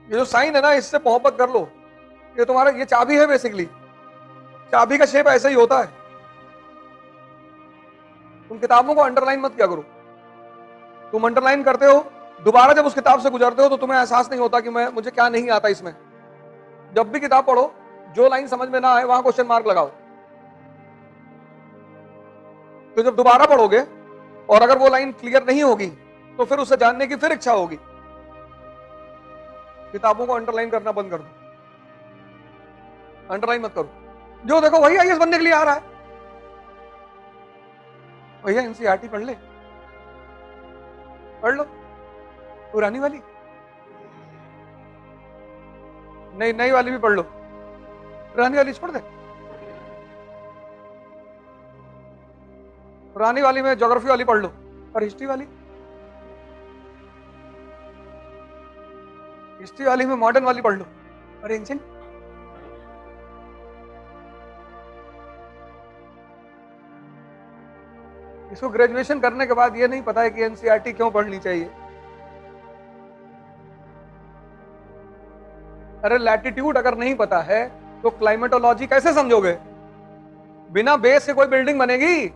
ये जो साइन है ना, इससे मोहब्बत कर लो। ये तुम्हारा, ये चाबी है बेसिकली। चाबी का शेप ऐसे ही होता है। तुम किताबों को अंडरलाइन मत किया करो। तुम अंडरलाइन करते हो, दोबारा जब उस किताब से गुजरते हो तो तुम्हें एहसास नहीं होता कि मुझे क्या नहीं आता इसमें। जब भी किताब पढ़ो, जो लाइन समझ में ना आए वहां क्वेश्चन मार्क लगाओ। तो जब दोबारा पढ़ोगे और अगर वो लाइन क्लियर नहीं होगी तो फिर उसे जानने की फिर इच्छा होगी। किताबों को अंडरलाइन करना बंद कर दो, अंडरलाइन मत करो। जो देखो वही आईएएस बनने के लिए आ रहा है। भैया एनसीईआरटी पढ़ ले, पढ़ लो पुरानी वाली, नई नई वाली भी पढ़ लो, पुरानी वाली छोड़ दे। पुरानी वाली में ज्योग्राफी वाली पढ़ लो और हिस्ट्री वाली में मॉडर्न वाली पढ़ लो और एंशिएंट। इसको ग्रेजुएशन करने के बाद ये नहीं पता है कि एनसीईआरटी क्यों पढ़नी चाहिए। अरे लैटिट्यूड अगर नहीं पता है तो क्लाइमेटोलॉजी कैसे समझोगे? बिना बेस के कोई बिल्डिंग बनेगी?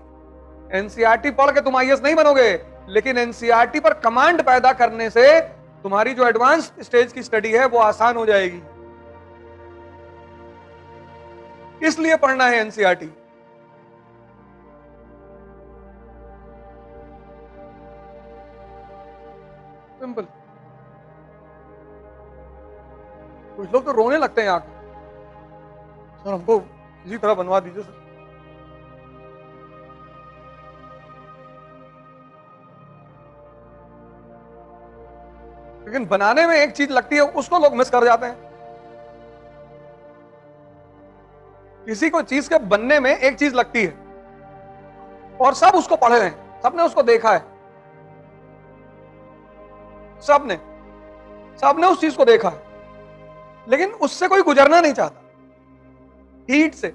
एनसीईआरटी पढ़ के तुम आईएएस नहीं बनोगे, लेकिन एनसीईआरटी पर कमांड पैदा करने से तुम्हारी जो एडवांस स्टेज की स्टडी है वो आसान हो जाएगी। इसलिए पढ़ना है एनसीईआरटी। सिंपल। कुछ लोग तो रोने लगते हैं आके, सर हमको इसी तरह बनवा दीजिए सर। लेकिन बनाने में एक चीज लगती है, उसको लोग मिस कर जाते हैं। किसी को चीज के बनने में एक चीज लगती है और सब उसको पढ़े हैं, सबने उसको देखा है, सबने उस चीज को देखा है, लेकिन उससे कोई गुजरना नहीं चाहता। हीट से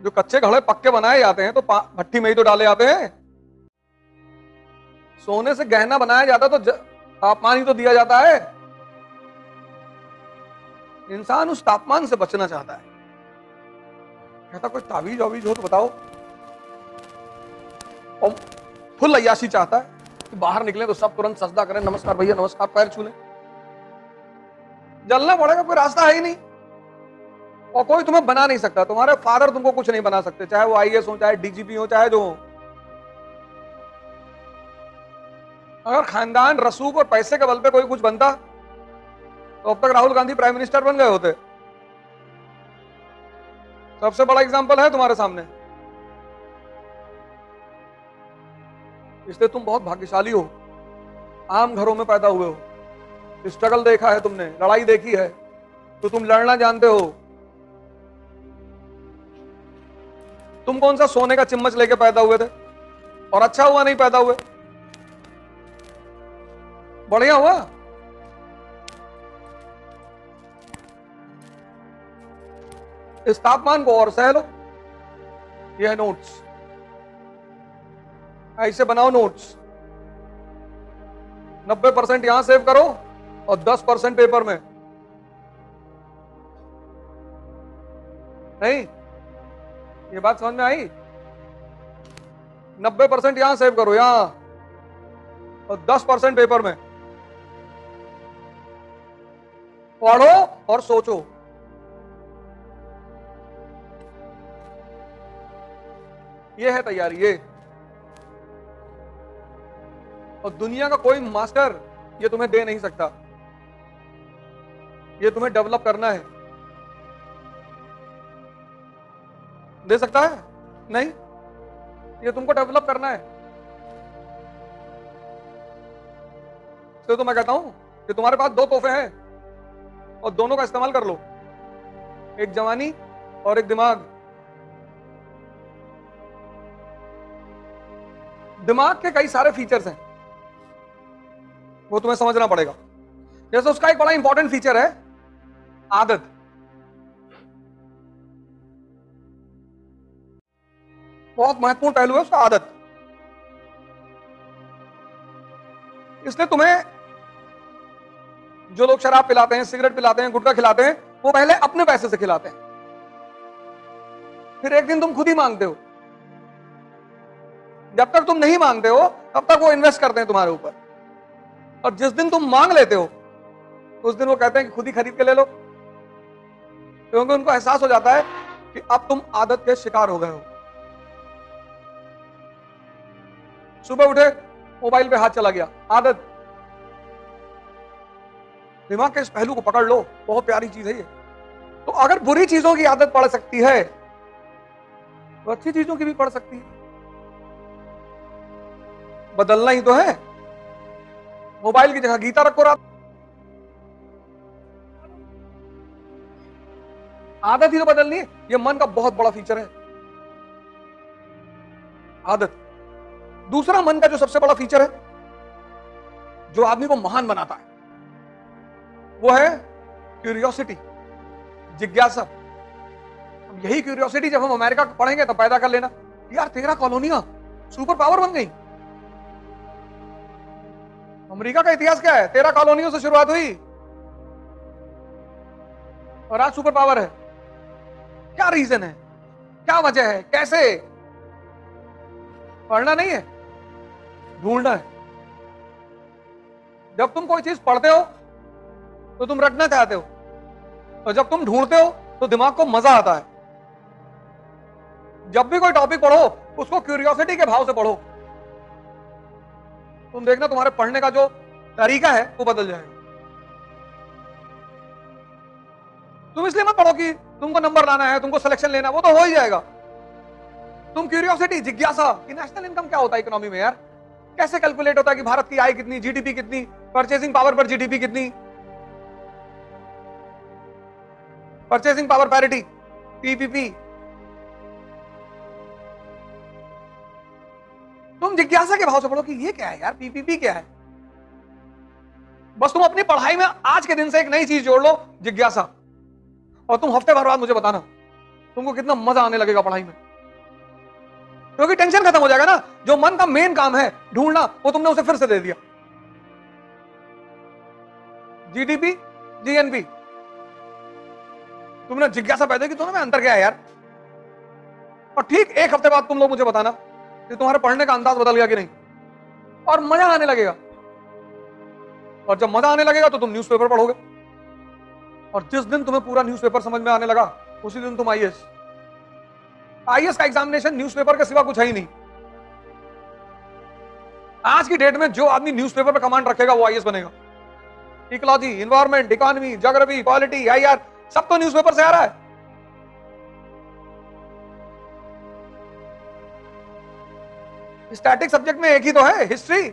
जो कच्चे घड़े पक्के बनाए जाते हैं तो भट्टी में ही तो डाले जाते हैं। सोने से गहना बनाया जाता तो तापमान ही तो दिया जाता है। इंसान उस तापमान से बचना चाहता है, कहता कोई तावीज वावीज हो तो बताओ। और फुल अय्याशी चाहता है कि बाहर निकले तो सब तुरंत सजदा करें, नमस्कार भैया नमस्कार, पैर छू लें। जलना पड़ेगा, कोई रास्ता है ही नहीं। और कोई तुम्हें बना नहीं सकता, तुम्हारे फादर तुमको कुछ नहीं बना सकते, चाहे वो आईएएस हो, चाहे डीजीपी हो, चाहे जो हो। अगर खानदान रसूख और पैसे के बल पे कोई कुछ बनता तो अब तक राहुल गांधी प्राइम मिनिस्टर बन गए होते। सबसे बड़ा एग्जांपल है तुम्हारे सामने। इसलिए तुम बहुत भाग्यशाली हो, आम घरों में पैदा हुए हो, स्ट्रगल देखा है तुमने, लड़ाई देखी है, तो तुम लड़ना जानते हो। तुम कौन सा सोने का चम्मच लेके पैदा हुए थे? और अच्छा हुआ नहीं पैदा हुए, बढ़िया हुआ। इस तापमान को और सह लो। यह है नोट्स, ऐसे बनाओ नोट्स। 90% यहां सेव करो और 10% पेपर में। नहीं, ये बात समझ में आई? 90% यहां सेव करो, यहां, और 10% पेपर में। पढ़ो और सोचो। ये है तैयारी, ये। और दुनिया का कोई मास्टर ये तुम्हें दे नहीं सकता, ये तुम्हें डेवलप करना है। दे सकता है? नहीं, ये तुमको डेवलप करना है। तो मैं कहता हूं कि तुम्हारे पास दो तोहफे हैं और दोनों का इस्तेमाल कर लो, एक जवानी और एक दिमाग। दिमाग के कई सारे फीचर्स हैं, वो तुम्हें समझना पड़ेगा। जैसे उसका एक बड़ा इंपॉर्टेंट फीचर है आदत। बहुत महत्वपूर्ण पहलू है उसका आदत। इसलिए तुम्हें जो लोग शराब पिलाते हैं, सिगरेट पिलाते हैं, गुटखा खिलाते हैं, वो पहले अपने पैसे से खिलाते हैं, फिर एक दिन तुम खुद ही मांगते हो। जब तक तुम नहीं मांगते हो तब तक वो इन्वेस्ट करते हैं तुम्हारे ऊपर, और जिस दिन तुम मांग लेते हो उस दिन वो कहते हैं कि खुद ही खरीद के ले लो, क्योंकि उनको एहसास हो जाता है कि अब तुम आदत के शिकार हो गए हो। सुबह उठे, मोबाइल पे हाथ चला गया, आदत। दिमाग के इस पहलू को पकड़ लो, बहुत प्यारी चीज है ये। तो अगर बुरी चीजों की आदत पड़ सकती है तो अच्छी चीजों की भी पड़ सकती है। बदलना ही तो है। मोबाइल की जगह गीता रखो रात। आदत ही तो बदलनी है। यह मन का बहुत बड़ा फीचर है, आदत। दूसरा मन का जो सबसे बड़ा फीचर है, जो आदमी को महान बनाता है, वो है क्यूरियोसिटी, जिज्ञासा। यही क्यूरियोसिटी जब हम अमेरिका पढ़ेंगे तब पैदा कर लेना। यार 13 कॉलोनियां सुपर पावर बन गई। अमेरिका का इतिहास क्या है? 13 कॉलोनियों से शुरुआत हुई और आज सुपर पावर है। क्या रीजन है, क्या वजह है, कैसे? पढ़ना नहीं है, ढूंढना है। जब तुम कोई चीज पढ़ते हो तो तुम रटना चाहते हो, और जब तुम ढूंढते हो तो दिमाग को मजा आता है। जब भी कोई टॉपिक पढ़ो उसको क्यूरियोसिटी के भाव से पढ़ो, तुम देखना तुम्हारे पढ़ने का जो तरीका है वो बदल जाएगा। तुम इसलिए मत पढ़ो कि तुमको नंबर लाना है, तुमको सिलेक्शन लेना, वो तो हो ही जाएगा। तुम क्यूरियोसिटी, जिज्ञासा कि नेशनल इनकम क्या होता है इकोनॉमी में, यार कैसे कैलकुलेट होता है कि भारत की आय कितनी, जीडीपी कितनी, परचेसिंग पावर पर जीडीपी कितनी, परचेसिंग पावर पैरिटी, पीपीपी। तुम जिज्ञासा के भाव से पढ़ो कि ये क्या है यार, पीपीपी क्या है। बस तुम अपनी पढ़ाई में आज के दिन से एक नई चीज जोड़ लो, जिज्ञासा, और तुम हफ्ते भर बाद मुझे बताना तुमको कितना मजा आने लगेगा पढ़ाई में, क्योंकि टेंशन खत्म हो जाएगा ना। जो मन का मेन काम है ढूंढना, वो तुमने उसे फिर से दे दिया। जीडीपी, जीएनपी, तुमने जिज्ञासा पैदा की, दोनों में अंतर क्या है यार। और ठीक एक हफ्ते बाद तुम लोग मुझे बताना कि तुम्हारे पढ़ने का अंदाज बदल गया कि नहीं, और मजा आने लगेगा। और जब मजा आने लगेगा तो तुम न्यूज़पेपर पढ़ोगे, और जिस दिन तुम्हें पूरा न्यूज़पेपर समझ में आने लगा उसी दिन तुम आईएएस का एग्जामिनेशन न्यूज़पेपर के सिवा कुछ है ही नहीं। आज की डेट में जो आदमी न्यूज़पेपर पे कमांड रखेगा वो आईएएस बनेगा। Ecology, environment, economy, geography, polity, IR, सब तो न्यूज़पेपर से आ रहा है। स्टैटिक सब्जेक्ट में एक ही तो है, हिस्ट्री।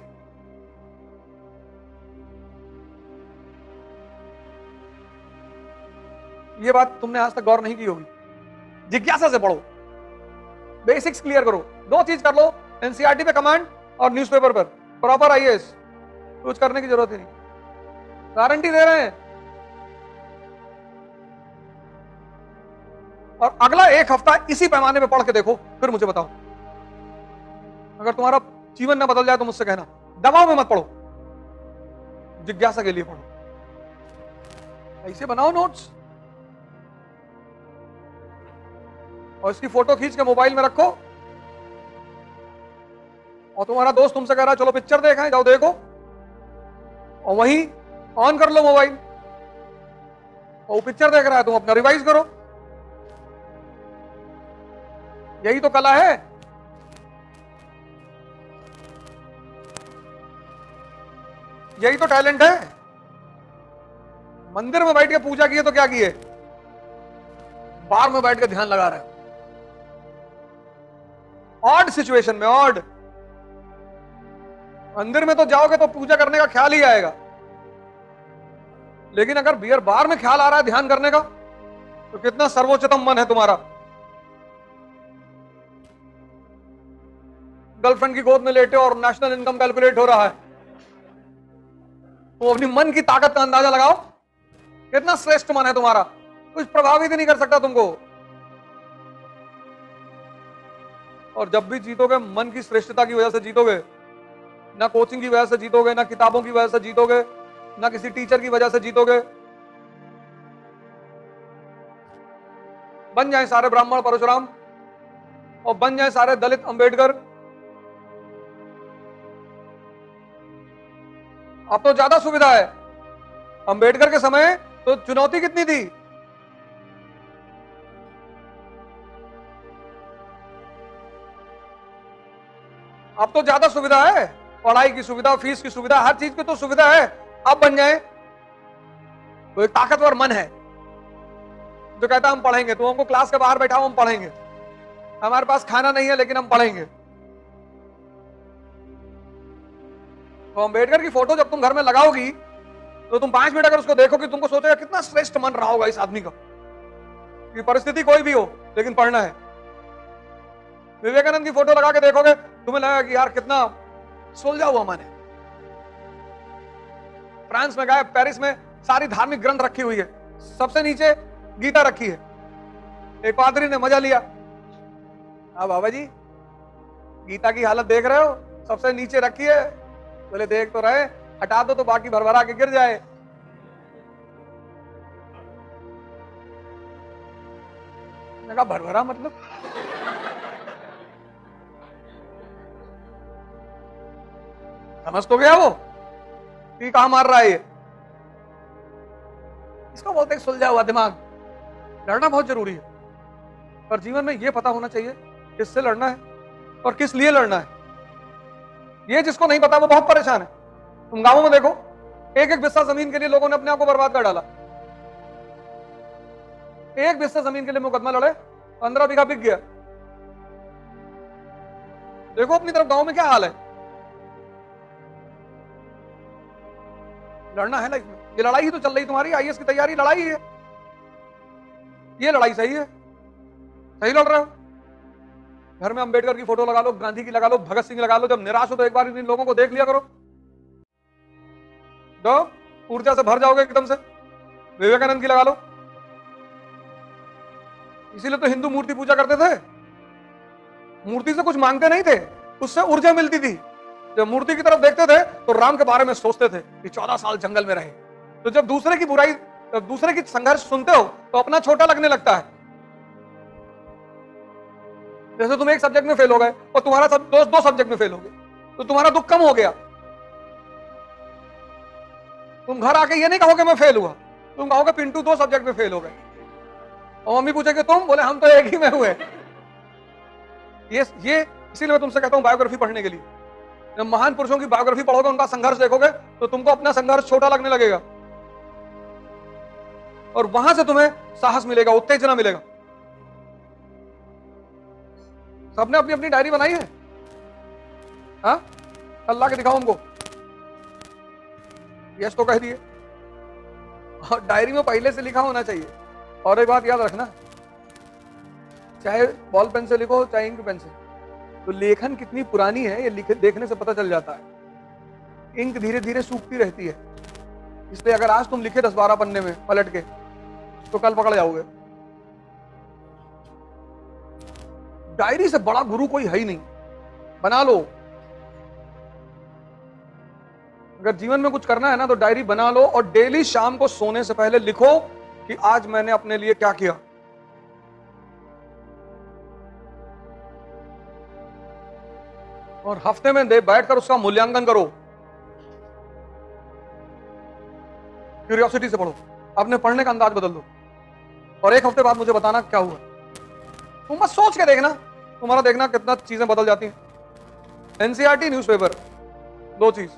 ये बात तुमने आज तक गौर नहीं की होगी। जिज्ञासा से पढ़ो, बेसिक्स क्लियर करो, दो चीज कर लो, एनसीईआरटी पे कमांड और न्यूज़पेपर पर प्रॉपर आईएएस। कुछ करने की जरूरत ही नहीं, गारंटी दे रहे हैं। और अगला एक हफ्ता इसी पैमाने पे पढ़ के देखो, फिर मुझे बताओ। अगर तुम्हारा जीवन ना बदल जाए तो मुझसे कहना। दबाव में मत पढ़ो, जिज्ञासा के लिए पढ़ो। ऐसे बनाओ नोट्स और इसकी फोटो खींच के मोबाइल में रखो, और तुम्हारा दोस्त तुमसे कह रहा है चलो पिक्चर देखें, जाओ देखो, और वहीं ऑन कर लो मोबाइल, और वो पिक्चर देख रहा है, तुम अपना रिवाइज करो। यही तो कला है। यही तो टैलेंट है। मंदिर में बैठ के पूजा किए तो क्या किए, बार में बैठ के ध्यान लगा रहे हैं। ऑड सिचुएशन में, ऑड। मंदिर में तो जाओगे तो पूजा करने का ख्याल ही आएगा, लेकिन अगर बियर बार में ख्याल आ रहा है ध्यान करने का, तो कितना सर्वोच्चतम मन है तुम्हारा। गर्लफ्रेंड की गोद में लेटे और नेशनल इनकम कैलकुलेट हो रहा है, तो अपनी मन की ताकत का अंदाजा लगाओ, कितना श्रेष्ठ मन है तुम्हारा। कुछ प्रभावित नहीं कर सकता तुमको। और जब भी जीतोगे मन की श्रेष्ठता की वजह से जीतोगे, ना कोचिंग की वजह से जीतोगे, ना किताबों की वजह से जीतोगे, ना किसी टीचर की वजह से जीतोगे। बन जाए सारे ब्राह्मण परशुराम और बन जाए सारे दलित अंबेडकर। अब तो ज्यादा सुविधा है। अंबेडकर के समय तो चुनौती कितनी थी। अब तो ज्यादा सुविधा है, पढ़ाई की सुविधा, फीस की सुविधा, हर चीज की तो सुविधा है। अब बन जाए तो एक ताकतवर मन है जो कहता हम पढ़ेंगे, तो हमको क्लास के बाहर बैठाओ, हम पढ़ेंगे। हमारे पास खाना नहीं है लेकिन हम पढ़ेंगे। तो अंबेडकर की फोटो जब तुम घर में लगाओगी तो तुम 5 मिनट अगर उसको देखोगे, तुमको सोचेगा कितना श्रेष्ठ मन रहा होगा इस आदमी का, कि परिस्थिति कोई भी हो लेकिन पढ़ना है। विवेकानंद की फोटो लगा के देखोगे, तुम्हें लगेगा कि यार कितना सुलझा हुआ मन है। फ्रांस में गए, पेरिस में सारी धार्मिक ग्रंथ रखी हुई है, सबसे नीचे गीता रखी है। एक पादरी ने मजा लिया, हाँ बाबा जी गीता की हालत देख रहे हो, सबसे नीचे रखी है। बोले देख तो रहे, हटा दो तो बाकी भरभरा के गिर जाए। मैंने कहा भरभरा मतलब? समझ तो गया वो कि कहां मार रहा है ये। इसको बोलते हैं सुलझा हुआ दिमाग। लड़ना बहुत जरूरी है, पर जीवन में यह पता होना चाहिए किससे लड़ना है और किस लिए लड़ना है। ये जिसको नहीं पता वो बहुत परेशान है। तुम गांवों में देखो, एक एक बिस्सा जमीन के लिए लोगों ने अपने आप को बर्बाद कर डाला। एक बिस्सा जमीन के लिए मुकदमा लड़े, 15 बीघा बिक गया। देखो अपनी तरफ गांव में क्या हाल है। लड़ना है लाइफ में। ये लड़ाई ही तो चल रही तुम्हारी, आईएएस की तैयारी लड़ाई है। ये लड़ाई सही है, सही लड़ रहे हो। घर में अंबेडकर की फोटो लगा लो, गांधी की लगा लो, भगत सिंह लगा लो। जब निराश हो तो एक बार इन लोगों को देख लिया करो, तो ऊर्जा से भर जाओगे एकदम से। विवेकानंद की लगा लो। इसीलिए तो हिंदू मूर्ति पूजा करते थे। मूर्ति से कुछ मांगते नहीं थे, उससे ऊर्जा मिलती थी। जब मूर्ति की तरफ देखते थे तो राम के बारे में सोचते थे कि 14 साल जंगल में रहे। तो जब दूसरे की बुराई, जब दूसरे की संघर्ष सुनते हो तो अपना छोटा लगने लगता है। जैसे तुम एक सब्जेक्ट में फेल हो गए और तुम्हारा दो सब्जेक्ट में फेल हो गए, तो तुम्हारा दुख कम हो गया। तुम घर आके ये नहीं कहोगे मैं फेल हुआ, तुम कहोगे पिंटू 2 सब्जेक्ट में फेल हो गए। और मम्मी पूछेगी तुम, बोले हम तो एक ही में हुए। ये इसीलिए मैं तुमसे कहता हूं बायोग्राफी पढ़ने के लिए। जब महान पुरुषों की बायोग्राफी पढ़ोगे, उनका संघर्ष देखोगे, तो तुमको अपना संघर्ष छोटा लगने लगेगा और वहां से तुम्हें साहस मिलेगा, उत्तेजना मिलेगा। सबने अपनी अपनी डायरी बनाई है, हाँ? अल्लाह के दिखाओ हमको। यस तो कह दिए, और डायरी में पहले से लिखा होना चाहिए। और एक बात याद रखना, चाहे बॉल पेन से लिखो चाहे इंक पेन से, तो लेखन कितनी पुरानी है ये देखने से पता चल जाता है। इंक धीरे धीरे सूखती रहती है, इसलिए अगर आज तुम लिखे 10-12 पन्ने में पलट के, तो कल पकड़ जाओगे। डायरी से बड़ा गुरु कोई है ही नहीं, बना लो। अगर जीवन में कुछ करना है ना तो डायरी बना लो और डेली शाम को सोने से पहले लिखो कि आज मैंने अपने लिए क्या किया। और हफ्ते में बैठकर उसका मूल्यांकन करो। क्यूरियोसिटी से पढ़ो, अपने पढ़ने का अंदाज बदल दो और एक हफ्ते बाद मुझे बताना क्या हुआ। तुम बस सोच के देखना, तुम्हारा देखना कितना चीजें बदल जाती हैं। एनसीईआरटी न्यूज़पेपर, 2 चीज।